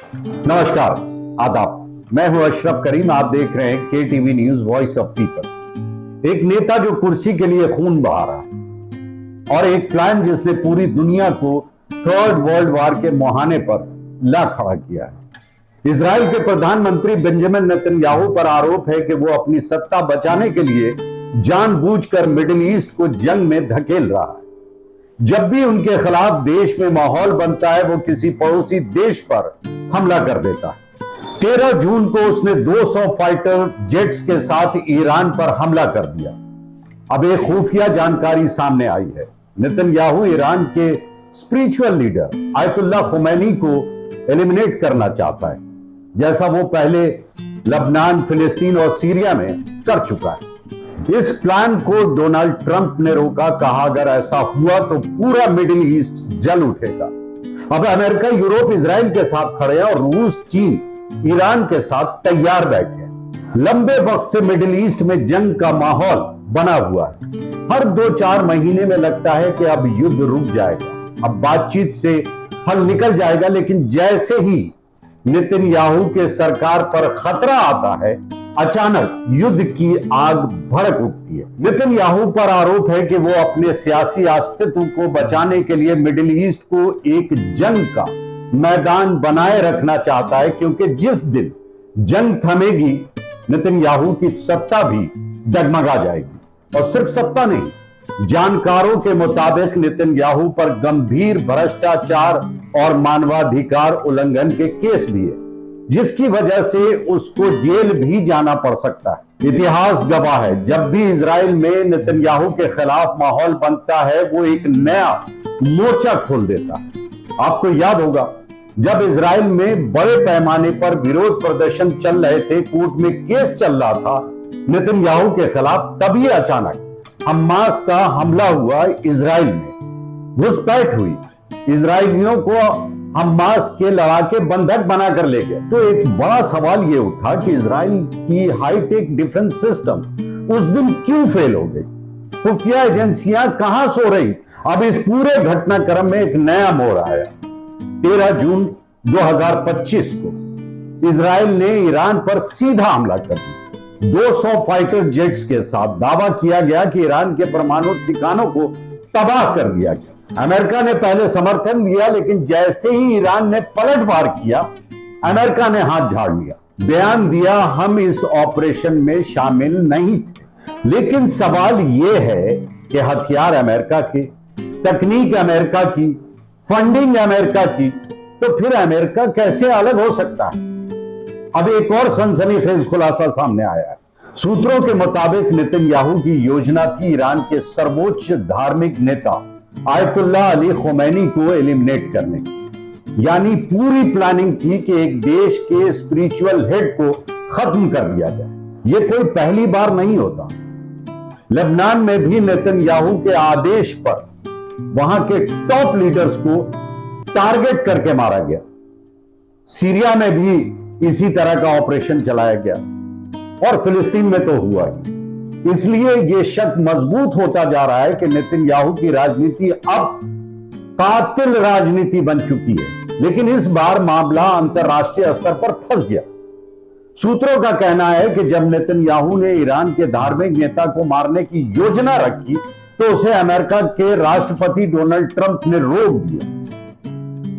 नमस्कार, आदाब। मैं हूं अशरफ करीम। आप देख रहे हैं KTV news, voice of people. एक नेता जो कुर्सी के लिए खून बहा रहा और एक प्लान जिसने पूरी दुनिया को थर्ड वर्ल्ड वॉर के मुहाने पर ला खड़ा किया है। इजराइल के प्रधानमंत्री बेंजामिन नेतन्याहू पर आरोप है कि वो अपनी सत्ता बचाने के लिए जानबूझकर मिडिल ईस्ट को जंग में धकेल रहा है। जब भी उनके खिलाफ देश में माहौल बनता है, वो किसी पड़ोसी देश पर हमला कर देता है। 13 जून को उसने 200 फाइटर जेट्स के साथ ईरान पर हमला कर दिया। अब एक खुफिया जानकारी सामने आई है। नेतन्याहू ईरान के स्पिरिचुअल लीडर आयतुल्लाह खुमैनी को एलिमिनेट करना चाहता है, जैसा वो पहले लबनान, फिलिस्तीन और सीरिया में कर चुका है। इस प्लान को डोनाल्ड ट्रंप ने रोका। कहा अगर ऐसा हुआ तो पूरा मिडिल ईस्ट जल उठेगा। अब अमेरिका, यूरोप इजराइल के साथ खड़े हैं और रूस, चीन, ईरान के साथ तैयार बैठे हैं। लंबे वक्त से मिडिल ईस्ट में जंग का माहौल बना हुआ है। हर 2-4 महीने में लगता है कि अब युद्ध रुक जाएगा, अब बातचीत से हल निकल जाएगा। लेकिन जैसे ही नेतन्याहू के सरकार पर खतरा आता है, अचानक युद्ध की आग भड़क उठती है। नेतन्याहू पर आरोप है कि वो अपने सियासी अस्तित्व को बचाने के लिए मिडिल ईस्ट को एक जंग का मैदान बनाए रखना चाहता है, क्योंकि जिस दिन जंग थमेगी, नेतन्याहू की सत्ता भी डगमगा जाएगी। और सिर्फ सत्ता नहीं, जानकारों के मुताबिक नेतन्याहू पर गंभीर भ्रष्टाचार और मानवाधिकार उल्लंघन के केस भी है, जिसकी वजह से उसको जेल भी जाना पड़ सकता है। इतिहास गवाह है, जब भी इजराइल में नेतन्याहू के खिलाफ माहौल बनता है, वो एक नया मोर्चा खोल देता है। आपको याद होगा, जब इजराइल में बड़े पैमाने पर विरोध प्रदर्शन चल रहे थे, कोर्ट में केस चल रहा था नेतन्याहू के खिलाफ, तभी अचानक हमास का हमला हुआ। इजराइल में घुसपैठ हुई, इजरायलियों को हमास के लड़ाके बंधक बनाकर ले गए। तो एक बड़ा सवाल यह उठा कि इजराइल की हाईटेक डिफेंस सिस्टम उस दिन क्यों फेल हो गई? खुफिया एजेंसियां कहां सो रही? अब इस पूरे घटनाक्रम में एक नया मोड़ आया। 13 जून 2025 को इजराइल ने ईरान पर सीधा हमला कर दिया। 200 फाइटर जेट्स के साथ दावा किया गया कि ईरान के परमाणु ठिकानों को तबाह कर दिया गया। अमेरिका ने पहले समर्थन दिया, लेकिन जैसे ही ईरान ने पलटवार किया, अमेरिका ने हाथ झाड़ लिया, बयान दिया हम इस ऑपरेशन में शामिल नहीं थे। लेकिन सवाल यह है कि हथियार अमेरिका के, तकनीक अमेरिका की, फंडिंग अमेरिका की, तो फिर अमेरिका कैसे अलग हो सकता है? अब एक और सनसनीखेज खुलासा सामने आया है। सूत्रों के मुताबिक नेतन्याहू की योजना थी ईरान के सर्वोच्च धार्मिक नेता आयतुल्लाह अली खुमैनी को एलिमिनेट करने की। यानी पूरी प्लानिंग थी कि एक देश के स्पिरिचुअल हेड को खत्म कर दिया जाए। यह कोई पहली बार नहीं होता। लेबनान में भी नेतन्याहू के आदेश पर वहां के टॉप लीडर्स को टारगेट करके मारा गया। सीरिया में भी इसी तरह का ऑपरेशन चलाया गया और फिलिस्तीन में तो हुआ ही। इसलिए यह शक मजबूत होता जा रहा है कि नेतन्याहू की राजनीति अब कातिल राजनीति बन चुकी है। लेकिन इस बार मामला अंतरराष्ट्रीय स्तर पर फंस गया। सूत्रों का कहना है कि जब नेतन्याहू ने ईरान के धार्मिक नेता को मारने की योजना रखी, तो उसे अमेरिका के राष्ट्रपति डोनाल्ड ट्रंप ने रोक दिया।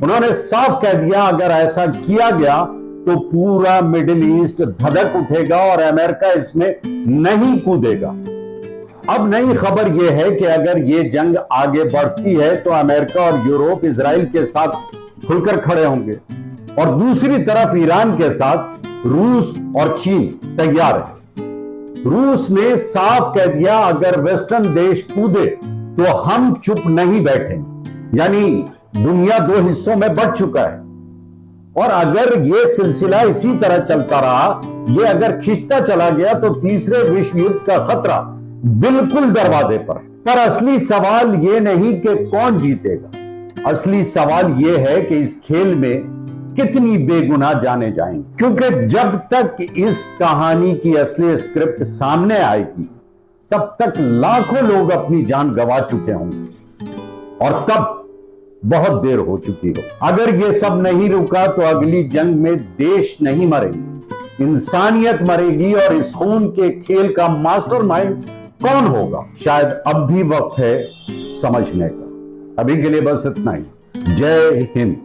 उन्होंने साफ कह दिया अगर ऐसा किया गया तो पूरा मिडिल ईस्ट धधक उठेगा और अमेरिका इसमें नहीं कूदेगा। अब नई खबर यह है कि अगर यह जंग आगे बढ़ती है तो अमेरिका और यूरोप इजराइल के साथ खुलकर खड़े होंगे और दूसरी तरफ ईरान के साथ रूस और चीन तैयार है। रूस ने साफ कह दिया अगर वेस्टर्न देश कूदे तो हम चुप नहीं बैठेंगे। यानी दुनिया 2 हिस्सों में बढ़ चुका है और अगर यह सिलसिला इसी तरह चलता रहा, यह अगर खिंचता चला गया, तो तीसरे विश्व युद्ध का खतरा बिल्कुल दरवाजे पर असली सवाल यह नहीं कि कौन जीतेगा, असली सवाल यह है कि इस खेल में कितनी बेगुनाह जाने जाएंगे। क्योंकि जब तक इस कहानी की असली स्क्रिप्ट सामने आएगी, तब तक लाखों लोग अपनी जान गंवा चुके होंगे और तब बहुत देर हो चुकी हो। अगर ये सब नहीं रुका तो अगली जंग में देश नहीं मरेगी, इंसानियत मरेगी। और इस खून के खेल का मास्टरमाइंड कौन होगा, शायद अब भी वक्त है समझने का। अभी के लिए बस इतना ही। जय हिंद।